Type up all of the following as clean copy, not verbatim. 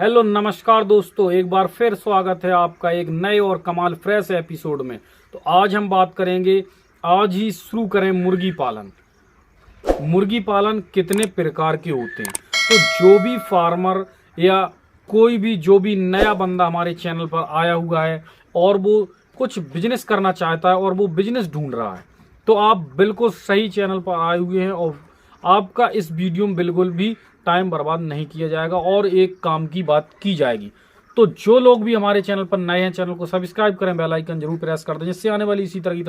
Hello नमस्कार दोस्तों, एक बार फिर स्वागत है आपका एक नए और कमाल फ्रेश एपिसोड में। तो आज हम बात करेंगे, आज ही शुरू करें मुर्गी पालन। मुर्गी पालन कितने प्रकार के होते हैं। तो जो भी फार्मर या कोई भी जो भी नया बंदा हमारे चैनल पर आया हुआ है और वो कुछ बिजनेस करना चाहता है और वो बिजनेस ढूंढ रहा है, तो आप बिल्कुल सही चैनल पर आए हुए हैं और आपका इस वीडियो में बिल्कुल भी टाइम बर्बाद नहीं किया जाएगा और एक काम की बात की जाएगी। तो जो लोग भी हमारे चैनल पर नए हैं, चैनल को सब्सक्राइब करें, बेल आइकन जरूर प्रेस कर दें, जिससे आने वाली इसी तरह की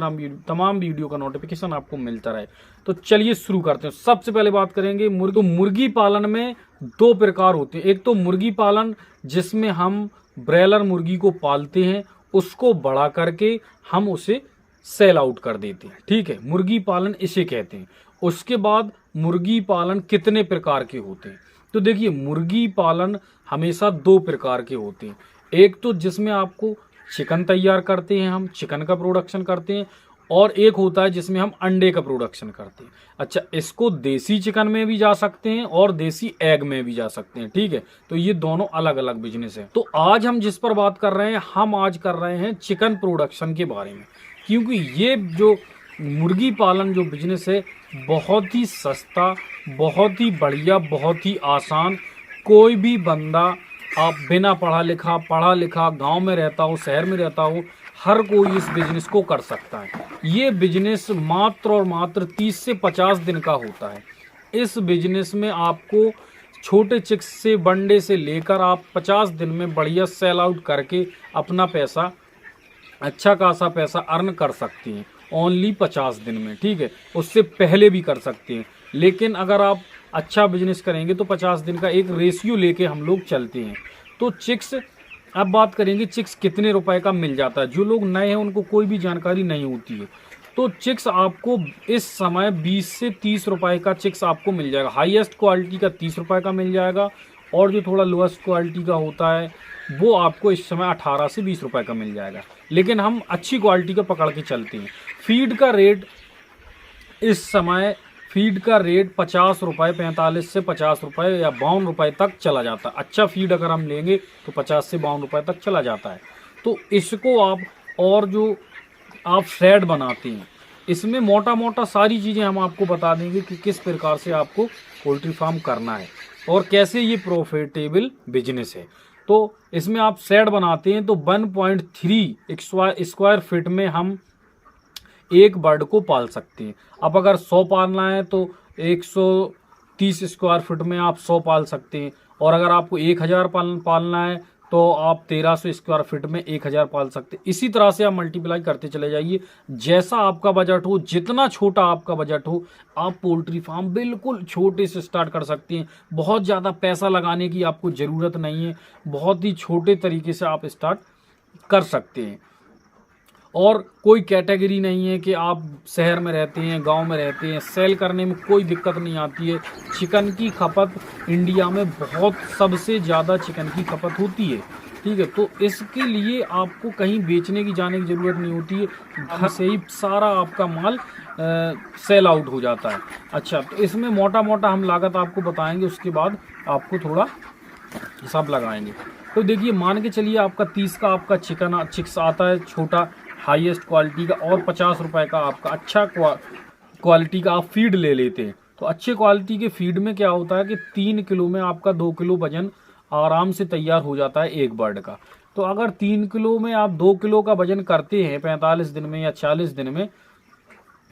तमाम वीडियो का नोटिफिकेशन आपको मिलता रहे। तो चलिए शुरू करते हैं। सबसे पहले बात करेंगे मुर्गी पालन में दो प्रकार होते हैं। एक तो मुर्गी पालन जिसमें हम ब्रॉयलर मुर्गी को पालते हैं, उसको बड़ा करके हम उसे सेल आउट कर देते हैं। ठीक है, मुर्गी पालन इसे कहते हैं। उसके बाद मुर्गी पालन कितने प्रकार के होते हैं। तो देखिए, मुर्गी पालन हमेशा दो प्रकार के होते हैं। एक तो जिसमें आपको चिकन तैयार करते हैं, हम चिकन का प्रोडक्शन करते हैं, और एक होता है जिसमें हम अंडे का प्रोडक्शन करते हैं। अच्छा, इसको देसी चिकन में भी जा सकते हैं और देसी एग में भी जा सकते हैं। ठीक है, तो ये दोनों अलग अलग बिजनेस है। तो आज हम जिस पर बात कर रहे हैं, हम आज कर रहे हैं चिकन प्रोडक्शन के बारे में, क्योंकि ये जो मुर्गी पालन जो बिजनेस है बहुत ही सस्ता, बहुत ही बढ़िया, बहुत ही आसान। कोई भी बंदा, आप बिना पढ़ा लिखा गांव में रहता हो, शहर में रहता हो, हर कोई इस बिजनेस को कर सकता है। ये बिजनेस मात्र और मात्र 30 से 50 दिन का होता है। इस बिजनेस में आपको छोटे चिक्स से बंडे से लेकर आप 50 दिन में बढ़िया सेल आउट करके अपना पैसा, अच्छा खासा पैसा अर्न कर सकती हैं ओनली 50 दिन में। ठीक है, उससे पहले भी कर सकते हैं, लेकिन अगर आप अच्छा बिजनेस करेंगे तो 50 दिन का एक रेशियो लेके हम लोग चलते हैं। तो चिक्स, अब बात करेंगे चिक्स कितने रुपए का मिल जाता है। जो लोग नए हैं उनको कोई भी जानकारी नहीं होती है। तो चिक्स आपको इस समय 20 से 30 रुपए का चिक्स आपको मिल जाएगा। हाईएस्ट क्वालिटी का 30 रुपए का मिल जाएगा, और जो थोड़ा लोएस्ट क्वालिटी का होता है वो आपको इस समय 18 से 20 रुपए का मिल जाएगा। लेकिन हम अच्छी क्वालिटी का पकड़ के चलते हैं। फीड का रेट इस समय 50 रुपए, 45 से 50 रुपए या 52 रुपए तक चला जाता है। अच्छा फीड अगर हम लेंगे तो 50 से 52 रुपए तक चला जाता है। तो इसको आप, और जो आप शेड बनाते हैं, इसमें मोटा मोटा सारी चीज़ें हम आपको बता देंगे कि किस प्रकार से आपको पोल्ट्री फार्म करना है और कैसे ये प्रॉफिटेबल बिजनेस है। तो इसमें आप शेड बनाते हैं तो 1.3 स्क्वायर फीट में हम एक बर्ड को पाल सकते हैं। अब अगर 100 पालना है तो 130 स्क्वायर फीट में आप 100 पाल सकते हैं, और अगर आपको 1000 पालना है तो आप 1300 स्क्वायर फीट में 1000 पाल सकते हैं। इसी तरह से आप मल्टीप्लाई करते चले जाइए, जैसा आपका बजट हो, जितना छोटा आपका बजट हो, आप पोल्ट्री फार्म बिल्कुल छोटे से स्टार्ट कर सकते हैं। बहुत ज़्यादा पैसा लगाने की आपको ज़रूरत नहीं है, बहुत ही छोटे तरीके से आप स्टार्ट कर सकते हैं। और कोई कैटेगरी नहीं है कि आप शहर में रहते हैं, गांव में रहते हैं, सेल करने में कोई दिक्कत नहीं आती है। चिकन की खपत इंडिया में बहुत, सबसे ज़्यादा चिकन की खपत होती है। ठीक है, तो इसके लिए आपको कहीं बेचने की जाने की ज़रूरत नहीं होती है, घर से ही सारा आपका माल सेल आउट हो जाता है। अच्छा, तो इसमें मोटा मोटा हम लागत आपको बताएंगे, उसके बाद आपको थोड़ा हिसाब लगाएंगे। तो देखिए, मान के चलिए आपका 30 का आपका चिक्स आता है छोटा हाईएस्ट क्वालिटी का, और 50 रुपए का आपका अच्छा क्वालिटी का आप फीड ले लेते हैं। तो अच्छे क्वालिटी के फीड में क्या होता है कि 3 किलो में आपका 2 किलो वजन आराम से तैयार हो जाता है एक बर्ड का। तो अगर 3 किलो में आप 2 किलो का वजन करते हैं 45 दिन में या 40 दिन में,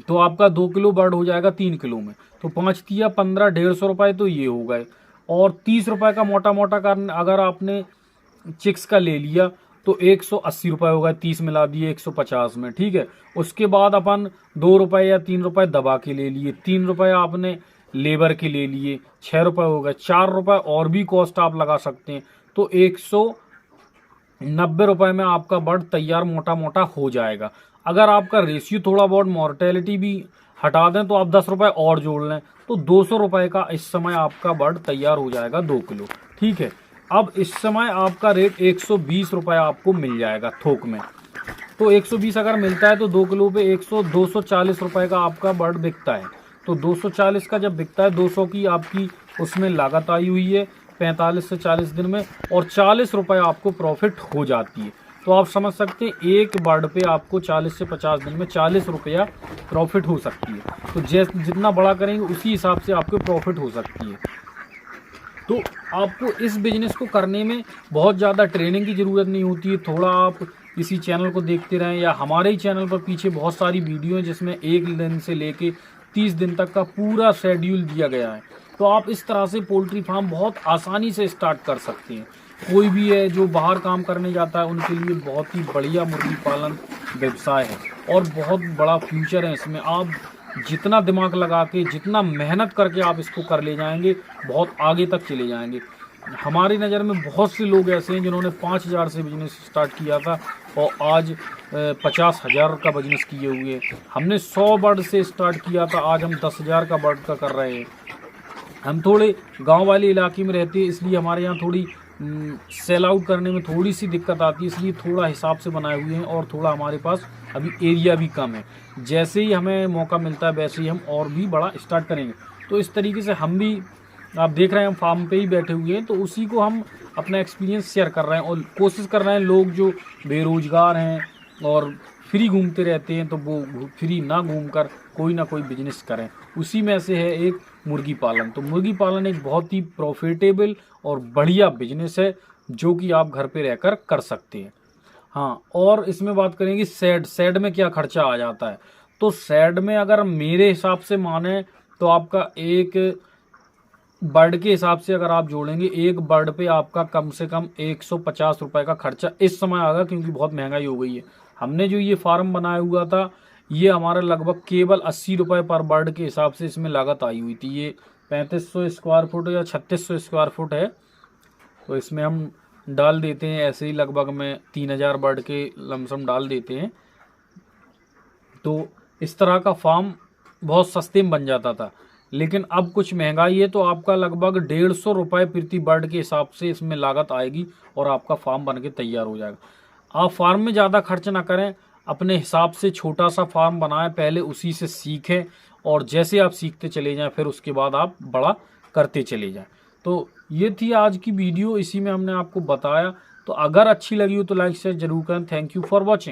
तो आपका 2 किलो बर्ड हो जाएगा 3 किलो में। तो 5 तिया 15, 150 रुपये तो ये हो गए। और 30 रुपये का मोटा मोटा कारण अगर आपने चिक्स का ले लिया तो 180 रुपये हो गए, 30 मिला दिए 150 में। ठीक है, उसके बाद अपन 2 रुपये या 3 रुपये दबा के ले लिए, 3 रुपये आपने लेबर के ले लिए, 6 रुपये हो गए, 4 रुपये और भी कॉस्ट आप लगा सकते हैं। तो 190 रुपये में आपका बर्ड तैयार मोटा मोटा हो जाएगा। अगर आपका रेशियो थोड़ा बहुत मॉर्टेलिटी भी हटा दें तो आप 10 रुपये और जोड़ लें, तो 200 रुपये का इस समय आपका बर्ड तैयार हो जाएगा 2 किलो। ठीक है, अब इस समय आपका रेट 120 रुपये आपको मिल जाएगा थोक में। तो 120 अगर मिलता है तो 2 किलो पे 240 रुपये का आपका बर्ड बिकता है। तो 240 का जब बिकता है, 200 की आपकी उसमें लागत आई हुई है, 45 से 40 दिन में, और 40 रुपये आपको प्रॉफिट हो जाती है। तो आप समझ सकते हैं एक बर्ड पे आपको 40 से 50 दिन में 40 रुपया प्रॉफिट हो सकती है। तो जितना बड़ा करेंगे उसी हिसाब से आपको प्रॉफिट हो सकती है। तो आपको इस बिज़नेस को करने में बहुत ज़्यादा ट्रेनिंग की ज़रूरत नहीं होती है। थोड़ा आप किसी चैनल को देखते रहें, या हमारे ही चैनल पर पीछे बहुत सारी वीडियो हैं जिसमें 1 दिन से लेके 30 दिन तक का पूरा शेड्यूल दिया गया है। तो आप इस तरह से पोल्ट्री फार्म बहुत आसानी से स्टार्ट कर सकते हैं। कोई भी है जो बाहर काम करने जाता है उनके लिए बहुत ही बढ़िया मुर्गी पालन व्यवसाय है, और बहुत बड़ा फ्यूचर है इसमें। आप जितना दिमाग लगा के, जितना मेहनत करके आप इसको कर ले जाएंगे, बहुत आगे तक चले जाएंगे। हमारी नज़र में बहुत से लोग ऐसे हैं जिन्होंने 5,000 से बिजनेस स्टार्ट किया था और आज 50,000 का बिजनेस किए हुए। हमने 100 बर्ड से स्टार्ट किया था, आज हम 10,000 का बर्ड का कर रहे हैं। हम थोड़े गांव वाले इलाके में रहते हैं, इसलिए हमारे यहाँ थोड़ी सेल आउट करने में थोड़ी सी दिक्कत आती है, इसलिए थोड़ा हिसाब से बनाए हुए हैं, और थोड़ा हमारे पास अभी एरिया भी कम है। जैसे ही हमें मौका मिलता है वैसे ही हम और भी बड़ा स्टार्ट करेंगे। तो इस तरीके से हम भी, आप देख रहे हैं हम फार्म पे ही बैठे हुए हैं, तो उसी को हम अपना एक्सपीरियंस शेयर कर रहे हैं, और कोशिश कर रहे हैं लोग जो बेरोजगार हैं और फ्री घूमते रहते हैं तो वो फ्री ना घूमकर कोई ना कोई बिजनेस करें। उसी में से है एक मुर्गी पालन। तो मुर्गी पालन एक बहुत ही प्रॉफिटेबल और बढ़िया बिजनेस है जो कि आप घर पे रहकर कर सकते हैं। हाँ, और इसमें बात करेंगे शेड में क्या खर्चा आ जाता है। तो शेड में अगर मेरे हिसाब से माने तो आपका एक बर्ड के हिसाब से अगर आप जोड़ेंगे, एक बर्ड पे आपका कम से कम 150 रुपए का खर्चा इस समय आएगा, क्योंकि बहुत महंगाई हो गई है। हमने जो ये फार्म बनाया हुआ था ये हमारा लगभग केवल 80 रुपये पर बर्ड के हिसाब से इसमें लागत आई हुई थी। ये 3500 स्क्वायर फुट या 3600 स्क्वायर फुट है। तो इसमें हम डाल देते हैं ऐसे ही लगभग में 3000 बर्ड के लमसम डाल देते हैं। तो इस तरह का फार्म बहुत सस्ते में बन जाता था, लेकिन अब कुछ महंगाई है तो आपका लगभग 150 रुपये प्रति बर्ड के हिसाब से इसमें लागत आएगी और आपका फार्म बन के तैयार हो जाएगा। आप फार्म में ज़्यादा खर्च ना करें, अपने हिसाब से छोटा सा फार्म बनाएं, पहले उसी से सीखें, और जैसे आप सीखते चले जाएं फिर उसके बाद आप बड़ा करते चले जाएं। तो ये थी आज की वीडियो, इसी में हमने आपको बताया। तो अगर अच्छी लगी हो तो लाइक शेयर जरूर करें। Thank you for watching.